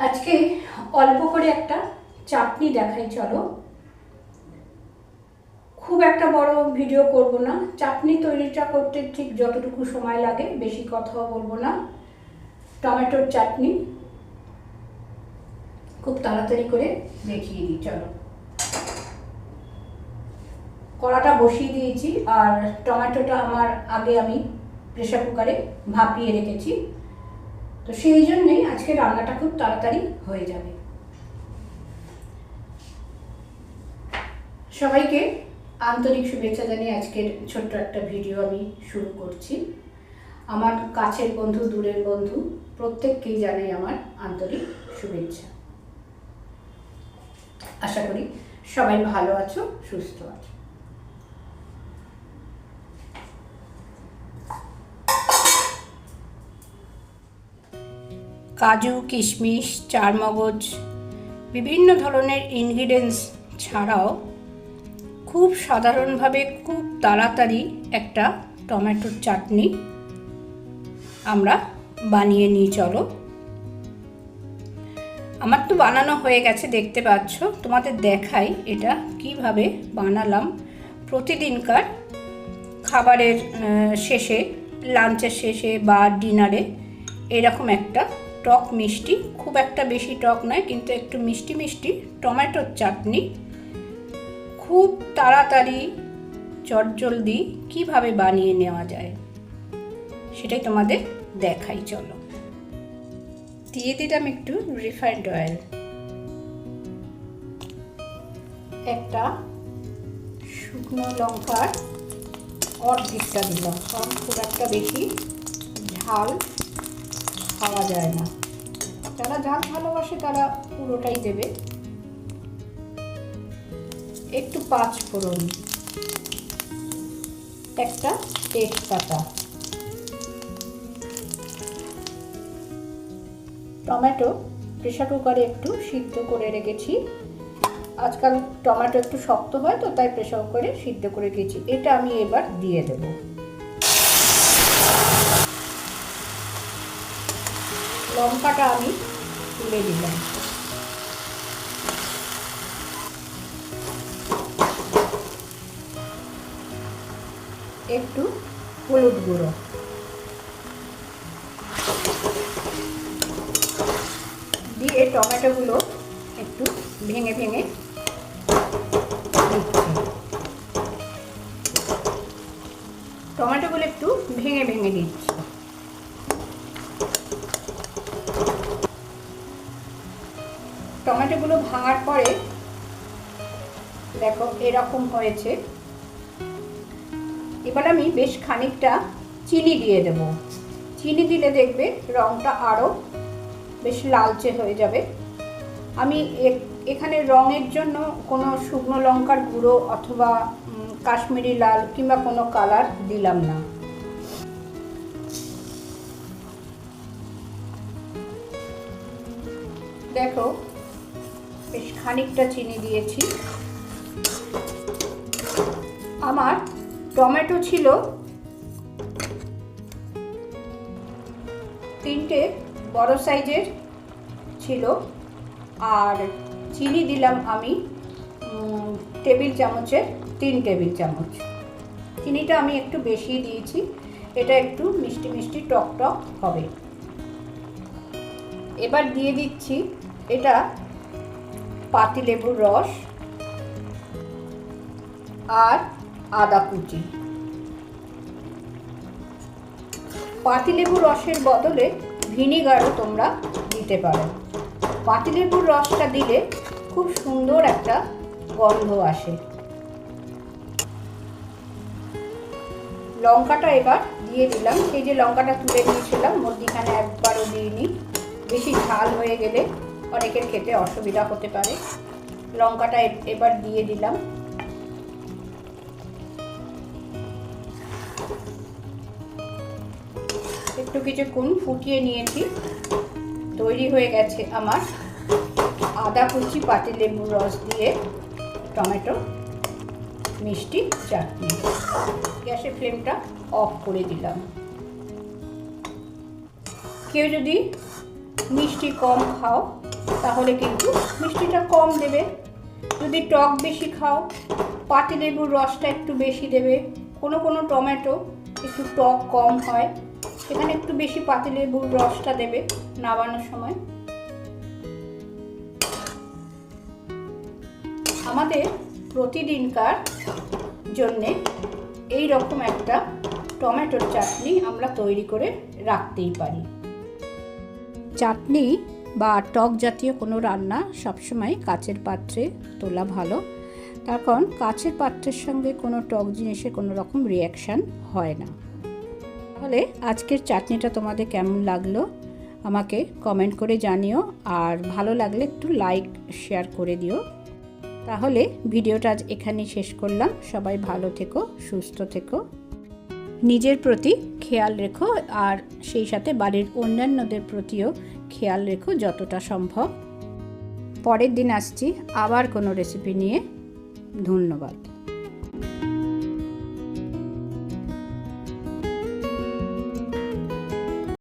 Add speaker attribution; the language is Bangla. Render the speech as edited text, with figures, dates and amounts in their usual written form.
Speaker 1: আজকে অল্প করে একটা চাটনি দেখাই, চলো। খুব একটা বড় ভিডিও করব না, চাটনি তৈরিটা করতে ঠিক যতটুকু সময় লাগে, বেশি কথাও বলবো না। টমেটোর চাটনি খুব তাড়াতাড়ি করে দেখিয়ে দিই, চলো। কড়াটা বসিয়ে দিয়েছি আর টমেটোটা আমার আগে আমি প্রেসার কুকারে ভাপিয়ে রেখেছি, তো সেই জন্যই আজকে রান্নাটা খুব তাড়াতাড়ি হয়ে যাবে। সবাইকে আন্তরিক শুভেচ্ছা জানিয়ে আজকের ছোট্ট একটা ভিডিও আমি শুরু করছি। আমার কাছের বন্ধু, দূরের বন্ধু, প্রত্যেককেই জানাই আমার আন্তরিক শুভেচ্ছা। আশা করি সবাই ভালো আছো, সুস্থ আছো। কাজু, কিশমিশ, চারমগজ, বিভিন্ন ধরনের ইনগ্রিডিয়েন্টস ছাড়াও খুব সাধারণভাবে খুব তাড়াতাড়ি একটা টমেটোর চাটনি আমরা বানিয়ে নিই, চলো। আমার তো বানানো হয়ে গেছে, দেখতে পাচ্ছ। তোমাদের দেখাই এটা কিভাবে বানালাম। প্রতিদিনকার খাবারের শেষে, লাঞ্চের শেষে বা ডিনারে এরকম একটা টক মিষ্টি, খুব একটা বেশি টক নয় কিন্তু একটু মিষ্টি মিষ্টি টমেটোর চাটনি খুব তাড়াতাড়ি চটজলদি কিভাবে বানিয়ে নেওয়া যায় সেটাই তোমাদের দেখাই, চলো। দিয়ে দিলাম একটু রিফাইন্ড অয়েল, একটা শুকনো লঙ্কার অর্ধেকটা দিলাম, কারণ খুব একটা বেশি ঝাল খাওয়া যায় না। যারা ঝাল ভালোবাসে তারা পুরোটাই দেবে। একটু পাঁচ ফোড়ন, একটা তেজপাতা, টমেটো প্রেসার কুকারে একটু সিদ্ধ করে রেখেছি। আজকাল টমেটো একটু শক্ত হয় তো, তাই প্রেসার কুকারে সিদ্ধ করে রেখেছি। এটা আমি এবার দিয়ে দেব। লঙ্কাটা আমি তুলে দিলাম। একটু হলুদ গুঁড়ো, দিয়ে টমেটোগুলো একটু ভেঙে ভেঙে দিচ্ছি। টমেটোগুলো একটু ভেঙে ভেঙে দিচ্ছি। টমেটোগুলো ভাঙার পরে দেখো এরকম হয়েছে। এবার আমি বেশ খানিকটা চিনি দিয়ে দেব। চিনি দিলে দেখবে রঙটা আরও বেশ লালচে হয়ে যাবে। আমি এখানে রঙের জন্য কোনো শুকনো লঙ্কার গুঁড়ো অথবা কাশ্মীরি লাল কিংবা কোনো কালার দিলাম না। দেখো বেশ খানিকটা চিনি দিয়েছি। আমার টমেটো ছিল 3টে বড় সাইজের ছিল, আর চিনি দিলাম আমি টেবিল চামচের 3 টেবিল চামচ। চিনিটা আমি একটু বেশি দিয়েছি, এটা একটু মিষ্টি মিষ্টি টক টক হবে। এবার দিয়ে দিচ্ছি এটা পাতিলেবুর রস আর আদা কুচি। পাতিলেবুর রসের বদলে ভিনিগারও তোমরা দিতে পারো। পাতিলেবুর রসটা দিলে খুব সুন্দর একটা গন্ধ আসে। লঙ্কাটা এবার দিয়ে দিলাম। সেই যে লঙ্কাটা তুলে দিয়েছিলাম, মধ্যিখানে একবারও দিইনি। বেশি ঝাল হয়ে গেলে অনেকের খেতে অসুবিধা হতে পারে। লঙ্কাটা এবার দিয়ে দিলাম। একটু কিছুক্ষণ ফুটিয়ে নিয়েছি। তৈরি হয়ে গেছে আমার আদা কুচি, পাতিলেবুর রস দিয়ে টমেটো মিষ্টি চাটনি। গ্যাসের ফ্লেমটা অফ করে দিলাম। কেউ যদি মিষ্টি কম খাও তাহলে কিন্তু মিষ্টিটা কম দেবে। যদি টক বেশি খাও, পাতিলেবুর রসটা একটু বেশি দেবে। কোনো কোনো টমেটো একটু টক কম হয়, সেখানে একটু বেশি পাতিলেবুর রসটা দেবে নামানোর সময়। আমাদের প্রতিদিনকার জন্যে এই রকম একটা টমেটোর চাটনি আমরা তৈরি করে রাখতেই পারি। চাটনি বা টক জাতীয় কোনো রান্না সবসময় কাচের পাত্রে তোলা ভালো, কারণ কাচের পাত্রের সঙ্গে কোনো টক জিনিসে কোনো রকম রিয়াকশান হয় না। তাহলে আজকের চাটনিটা তোমাদের কেমন লাগলো আমাকে কমেন্ট করে জানিও, আর ভালো লাগলে একটু লাইক শেয়ার করে দিও। তাহলে ভিডিওটা আজ এখানেই শেষ করলাম। সবাই ভালো থেকো, সুস্থ থেকো, নিজের প্রতি খেয়াল রেখো, আর সেই সাথে বাড়ির অন্যান্যদের প্রতিও খেয়াল রেখো যতটা সম্ভব। পরের দিন আসছি আবার কোনো রেসিপি নিয়ে। ধন্যবাদ।